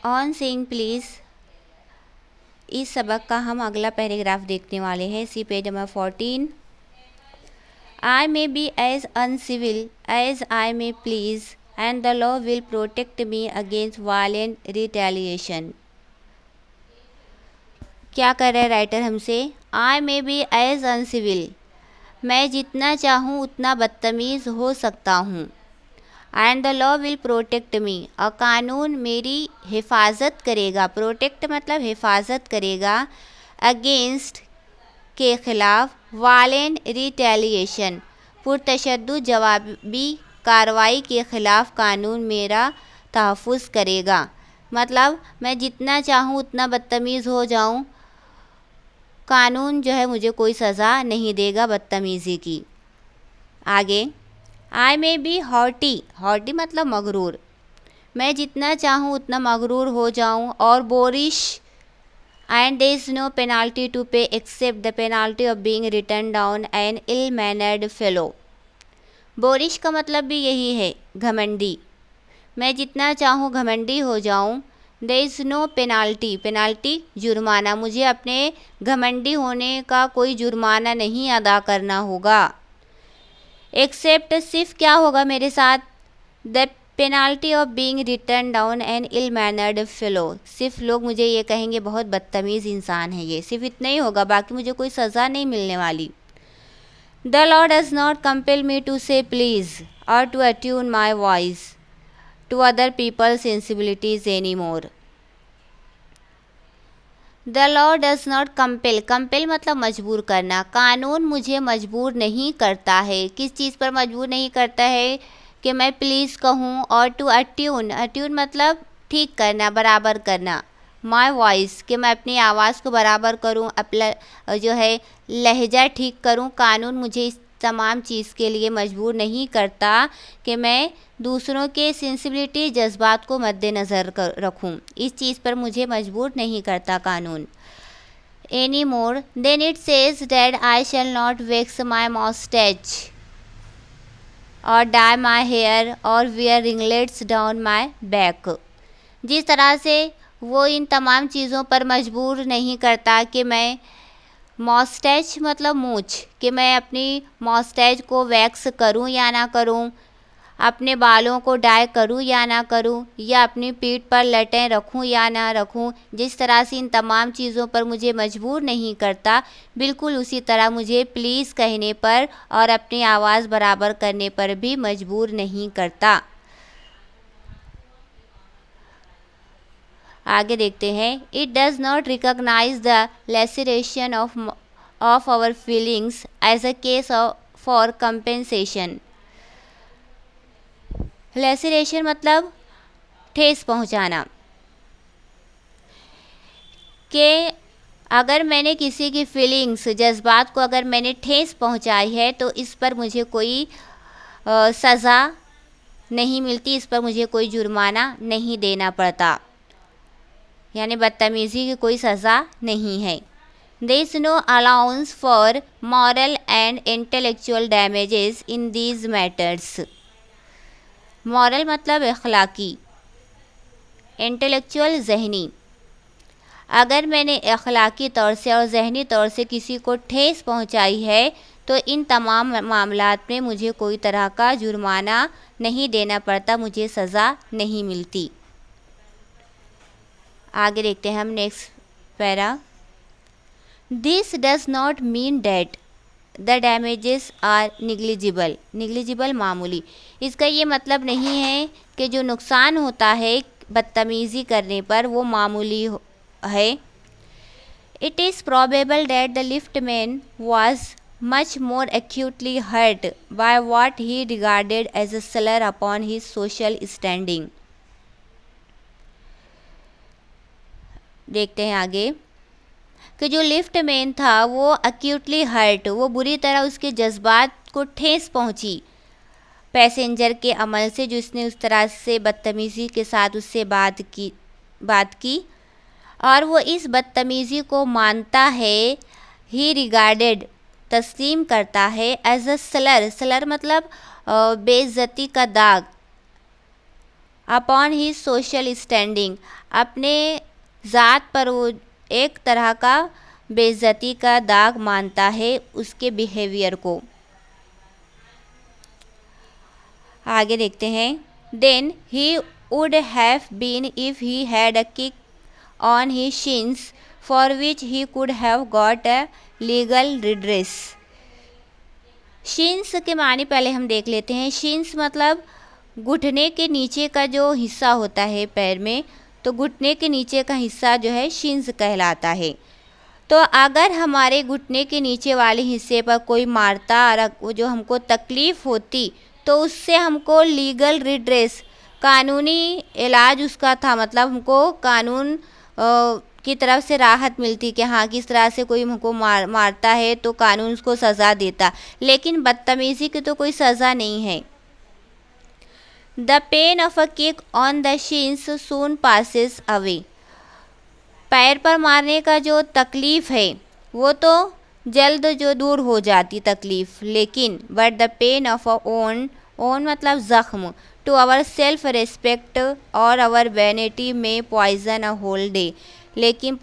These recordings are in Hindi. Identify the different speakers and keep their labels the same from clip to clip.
Speaker 1: ऑन सेइंग प्लीज़, इस सबक का हम अगला पैराग्राफ देखने वाले हैं। सी page number 14। I may be as uncivil as I may please, and the law will protect me against violent retaliation. क्या कर रहे राइटर हमसे? I may be as uncivil, मैं जितना चाहूँ उतना बदतमीज़ हो सकता हूँ। And the law will protect me, और कानून मेरी हिफाजत करेगा। प्रोटेक्ट मतलब हिफाजत करेगा। अगेंस्ट के ख़िलाफ़, वायलेंट रिटेलिएशन पुरतशद्दुद जवाबी कार्रवाई के ख़िलाफ़ कानून मेरा तहफ़्फ़ुज़ करेगा। मतलब मैं जितना चाहूँ उतना बदतमीज़ हो जाऊँ, कानून जो है मुझे कोई सज़ा नहीं देगा बदतमीज़ी की। आगे, आई मे बी हॉटी, हॉटी मतलब मगरूर, मैं जितना चाहूँ उतना मगरूर हो जाऊँ। और boorish, and there is no penalty to pay except the penalty of being written down an ill mannered fellow. Boorish का मतलब भी यही है, घमंडी, मैं जितना चाहूँ घमंडी हो जाऊँ। There is no penalty, penalty जुर्माना, मुझे अपने घमंडी होने का कोई जुर्माना नहीं अदा करना होगा। एक्सेप्ट सिर्फ क्या होगा मेरे साथ? The penalty of being written down an ill mannered fellow, सिर्फ लोग मुझे ये कहेंगे बहुत बदतमीज़ इंसान है ये, सिर्फ इतना ही होगा, बाकी मुझे कोई सज़ा नहीं मिलने वाली। The law does not compel me to say please or to attune my voice to other people's sensibilities any more. The law does not compel, compel मतलब मजबूर करना, कानून मुझे मजबूर नहीं करता है। किस चीज़ पर मजबूर नहीं करता है? कि मैं प्लीज़ कहूँ। और टू अट्यून, अट्यून मतलब ठीक करना, बराबर करना। माई वॉइस, कि मैं अपनी आवाज़ को बराबर करूँ, अपना जो है लहजा ठीक करूँ। कानून मुझे इस तमाम चीज़ के लिए मजबूर नहीं करता कि मैं दूसरों के सेंसिबिलिटी जज्बात को मद्देनज़र रखूँ, इस चीज़ पर मुझे मजबूर नहीं करता कानून। Any more than it says that I shall not wax my moustache or dye my hair or wear ringlets down my back. जिस तरह से वो इन तमाम चीज़ों पर मजबूर नहीं करता कि मैं मॉस्टैच मतलब मूंछ, कि मैं अपनी मॉस्टैच को वैक्स करूं या ना करूं, अपने बालों को डाई करूं या ना करूं, या अपनी पीठ पर लटें रखूं या ना रखूं, जिस तरह से इन तमाम चीज़ों पर मुझे मजबूर नहीं करता, बिल्कुल उसी तरह मुझे प्लीज़ कहने पर और अपनी आवाज़ बराबर करने पर भी मजबूर नहीं करता। आगे देखते हैं। It does not recognise the laceration of our feelings as a case for compensation. Laceration मतलब ठेस पहुंचाना, कि अगर मैंने किसी की फीलिंग्स जज्बात को अगर मैंने ठेस पहुंचाई है तो इस पर मुझे कोई सज़ा नहीं मिलती, इस पर मुझे कोई जुर्माना नहीं देना पड़ता, यानी बदतमीज़ी की कोई सज़ा नहीं है। There is no allowance for moral and intellectual damages in these matters. Moral मतलब अखलाकी, इंटेलेक्चुअल जहनी, अगर मैंने अखलाकी तौर से और जहनी तौर से किसी को ठेस पहुंचाई है तो इन तमाम मामलात में मुझे कोई तरह का जुर्माना नहीं देना पड़ता, मुझे सज़ा नहीं मिलती। आगे देखते हैं हम next para. This does not mean that the damages are negligible, negligible मामूली, इसका ये मतलब नहीं है कि जो नुकसान होता है बदतमीज़ी करने पर वो मामूली है। It is probable that the liftman was much more acutely hurt by what he regarded as a slur upon his social standing. देखते हैं आगे कि जो लिफ्टमैन था वो एक्यूटली हर्ट, वो बुरी तरह उसके जज्बात को ठेस पहुंची पैसेंजर के अमल से, जो इसने उस तरह से बदतमीज़ी के साथ उससे बात की और वो इस बदतमीज़ी को मानता है। ही रिगार्डेड तस्लीम करता है, एज अ स्लर, स्लर मतलब बेइज्जती का दाग, अपॉन ही सोशल स्टैंडिंग, अपने ज़ात पर वो एक तरह का बेइज्जती का दाग मानता है उसके बिहेवियर को। आगे देखते हैं। Than he would have been if he had a kick on his shins for which he could have got a legal redress. Shins के माने पहले हम देख लेते हैं। शिन्स मतलब घुटने के नीचे का जो हिस्सा होता है पैर में, तो घुटने के नीचे का हिस्सा जो है शिन्स कहलाता है। तो अगर हमारे घुटने के नीचे वाले हिस्से पर कोई मारता और वो जो हमको तकलीफ़ होती, तो उससे हमको लीगल रिड्रेस, कानूनी इलाज उसका था, मतलब हमको कानून की तरफ से राहत मिलती कि हाँ किस तरह से कोई हमको मारता है तो कानून उसको सज़ा देता, लेकिन बदतमीज़ी की तो कोई सज़ा नहीं है। The pain of a kick on the शिन्स soon passes away. पैर पर मारने का जो तकलीफ़ है वो तो जल्द जो दूर हो जाती तकलीफ़, लेकिन but the pain of a own मतलब ज़ख्म टू आवर सेल्फ रिस्पेक्ट और आवर वैनिटी में पॉइजन अ होल डे। लेकिन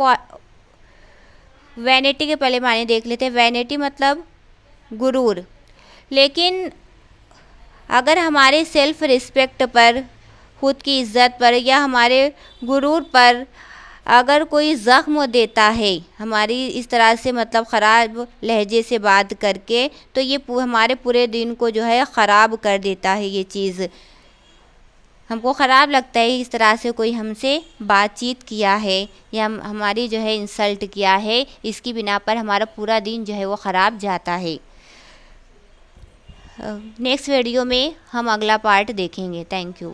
Speaker 1: वैनिटी के पहले माने देख लेते हैं। वैनिटी मतलब गुरूर, लेकिन अगर हमारे सेल्फ रिस्पेक्ट पर, खुद की इज़्ज़त पर या हमारे गुरूर पर अगर कोई ज़ख्म देता है हमारी इस तरह से, मतलब ख़राब लहजे से बात करके, तो ये हमारे पूरे दिन को जो है ख़राब कर देता है। ये चीज़ हमको ख़राब लगता है इस तरह से कोई हमसे बातचीत किया है या हमारी जो है इंसल्ट किया है, इसकी बिना पर हमारा पूरा दिन जो है वो ख़राब जाता है। नेक्स्ट वीडियो में हम अगला पार्ट देखेंगे। Thank you.